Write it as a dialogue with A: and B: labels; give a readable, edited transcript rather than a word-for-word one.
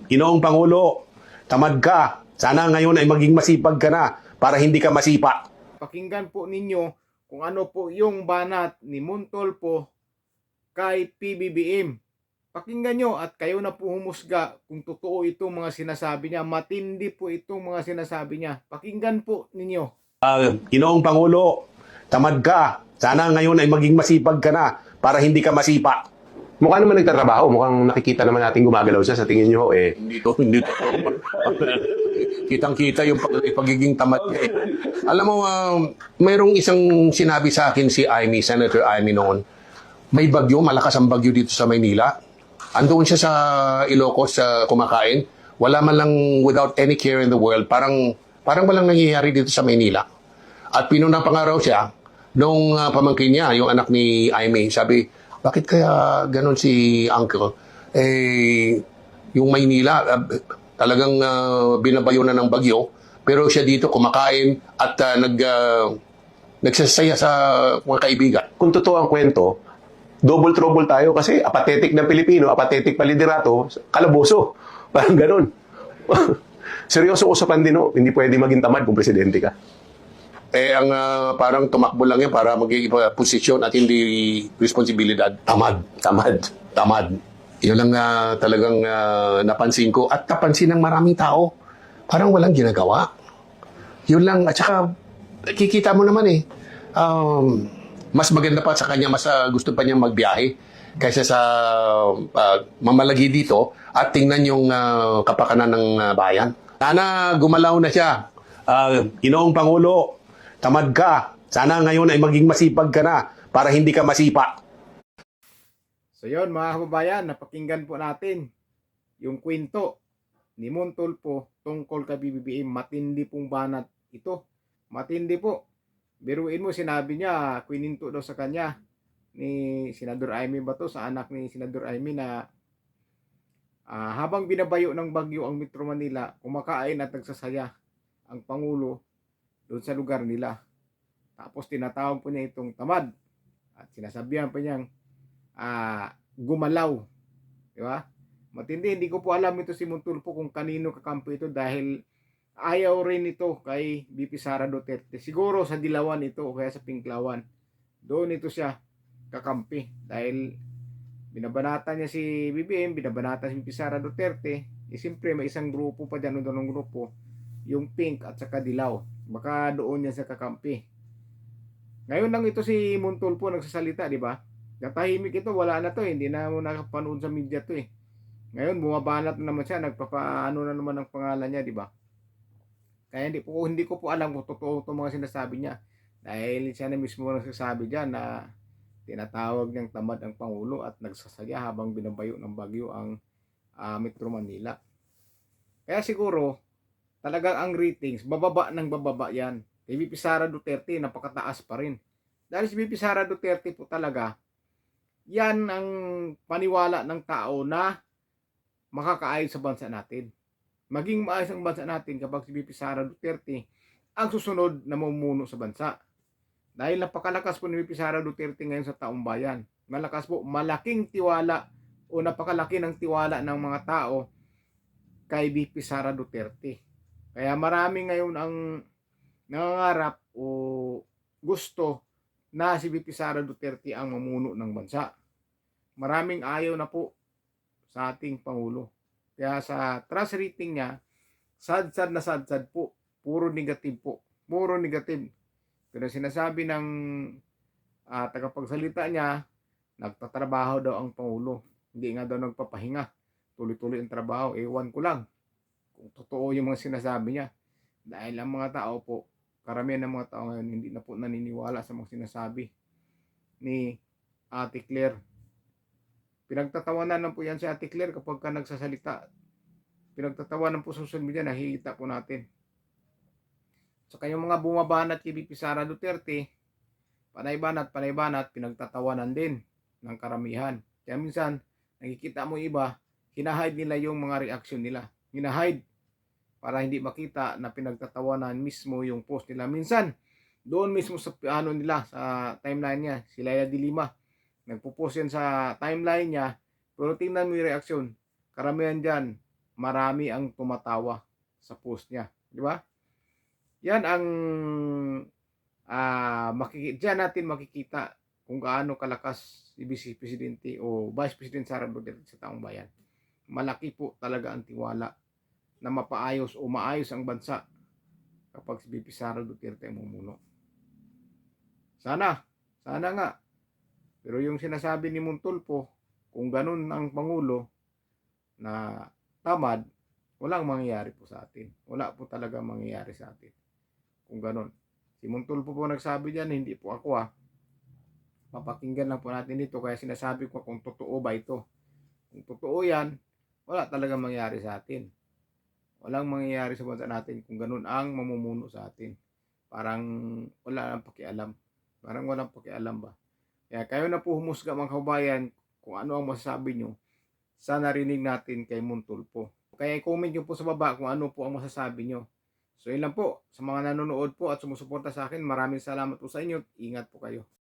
A: Ginoong Pangulo, tamad ka. Sana ngayon ay maging masipag ka na para hindi ka masipa.
B: Pakinggan po ninyo kung ano po yung banat ni Montolpo kay PBBM. Pakinggan nyo at kayo na po humusga kung totoo itong mga sinasabi niya. Matindi po itong mga sinasabi niya. Pakinggan po ninyo.
A: Ginoong Pangulo, tamad ka. Sana ngayon ay maging masipag ka na para hindi ka masipa.
C: Mukha naman nagtatrabaho. Mukhang nakikita naman natin gumagalaw siya sa tingin nyo eh.
A: Hindi to. Kitang-kita yung pagiging tamad niya eh. Alam mo, mayroong isang sinabi sa akin si Amy, Senator Amy noon, may bagyo, malakas ang bagyo dito sa Maynila. Andoon siya sa Ilocos kumakain. Wala man lang without any care in the world. Parang walang nangyayari dito sa Maynila. At pinunapangaraw siya nung pamangkin niya, yung anak ni Amy. Sabi, bakit kaya ganon si Uncle? Yung Maynila, talagang binabayo na ng bagyo. Pero siya dito kumakain at nagsasaya sa mga kaibigan.
C: Kung totoo ang kwento, double trouble tayo kasi apathetic ng Pilipino, apathetic pa liderato, kalaboso. Parang ganon. Seryoso usapan din, no? Hindi pwede maging tamad kung presidente ka.
A: Ang parang tumakbo lang yan para magiging posisyon at hindi responsibilidad. Tamad. Yun lang talagang napansin ko at napansin ng maraming tao. Parang walang ginagawa. Yun lang. At saka, kikita mo naman mas maganda pa sa kanya, mas gusto pa niya magbiyahe kaysa sa mamalagi dito at tingnan yung kapakanan ng bayan. Sana gumalaw na siya. Ginoong Pangulo, tamad ka. Sana ngayon ay maging masipag ka na para hindi ka masipa.
B: So yun mga kababayan, napakinggan po natin yung kwento ni Montolpo tungkol kay BBM. Matindi pong banat ito. Matindi po. Biruin mo, sinabi niya, kwininto daw sa kanya ni Senador Amy Bato, sa anak ni Senador Amy na habang binabayo ng bagyo ang Metro Manila, kumakain at nagsasaya ang Pangulo doon sa lugar nila. Tapos tinatawag po niya itong tamad at sinasabihan pa niyang gumalaw. Di ba? Matindi, hindi ko po alam ito si Montolpo kung kanino kakampi ito dahil ayaw rin ito kay BP Sara Duterte. Siguro sa Dilawan ito o kaya sa Pinklawan. Doon ito siya kakampi dahil binabanatan niya si BBM, binabanatan si BP Sara Duterte. Siyempre may isang grupo pa dyan, doon ng grupo, yung Pink at saka Dilaw. Baka doon niya sa kakampi. Ngayon lang ito si Montolpo nagsasalita, di ba? Katahimik ito, wala na to, hindi na mo nakapanood sa media to eh. Ngayon bumabanat na naman siya, nagpapaano na naman ang pangalan niya, di ba? Kaya hindi ko po alam kung totoo itong mga sinasabi niya. Dahil siya na mismo nagsasabi diyan na tinatawag niyang tamad ang Pangulo at nagsasaya habang binabayo ng bagyo ang Metro Manila. Kaya siguro, talagang ang ratings, bababa ng bababa yan. Kay VP Sara Duterte, napakataas pa rin. Dahil si VP Sara Duterte po talaga, yan ang paniwala ng tao na makakaayos sa bansa natin. Maging maayos ang bansa natin kapag si VP Sara Duterte ang susunod na mamumuno sa bansa. Dahil napakalakas po ni VP Sara Duterte ngayon sa taong bayan. Malakas po, malaking tiwala o napakalaki ng tiwala ng mga tao kay VP Sara Duterte. Kaya marami ngayon ang nangangarap o gusto na si VP Sara Duterte ang mamuno ng bansa. Maraming ayaw na po sa ating Pangulo. Kaya sa trust rating niya, sad-sad na sad-sad po. Puro negative po. Puro negative. Pero sinasabi ng tagapagsalita niya, nagtatrabaho daw ang Pangulo. Hindi nga daw nagpapahinga. Tuloy-tuloy ang trabaho. Ewan ko lang kung totoo yung mga sinasabi niya. Dahil ang mga tao po, karamihan ng mga tao ngayon, hindi na po naniniwala sa mga sinasabi ni Ate Claire. Pinagtatawanan lang po yan si Ate Claire kapag ka nagsasalita. Pinagtatawanan po sa social media, nakikita po natin. So kayong mga bumabanat kay VP Sara Duterte, panay-banat, pinagtatawanan din ng karamihan. Kaya minsan, nakikita mo iba, hinahide nila yung mga reaksyon nila. Hinahide para hindi makita na pinagtatawanan mismo yung post nila. Minsan, doon mismo sa nila, sa timeline niya, si Laila de Lima, nagpo-post yan sa timeline niya, pero tingnan mo yung reaksyon. Karamihan dyan, marami ang tumatawa sa post niya. Di ba? Yan ang diyan natin makikita kung gaano kalakas si Vice Presidente o Vice President Sara Duterte sa taong bayan. Malaki po talaga ang tiwala na mapaayos o maayos ang bansa kapag si VP Sara Duterte ang mumuno. Sana nga. Pero yung sinasabi ni Montulfo, kung ganun ang Pangulo na tamad, walang mangyayari po sa atin. Wala po talaga mangyayari sa atin. Kung ganun. Si Montulfo po nagsabi diyan, hindi po ako Papakinggan lang po natin ito. Kaya sinasabi ko kung totoo ba ito. Kung totoo yan, wala talaga mangyayari sa atin. Walang mangyayari sa bansa natin kung ganun ang mamumuno sa atin. Parang wala nang pakialam. Parang walang pakialam ba. Kaya kayo na po humusga mga kabayan kung ano ang masasabi nyo sa narinig natin kay Montulfo. Kaya i-comment nyo po sa baba kung ano po ang masasabi nyo. So yun lang po. Sa mga nanonood po at sumusuporta sa akin, maraming salamat po sa inyo. Ingat po kayo.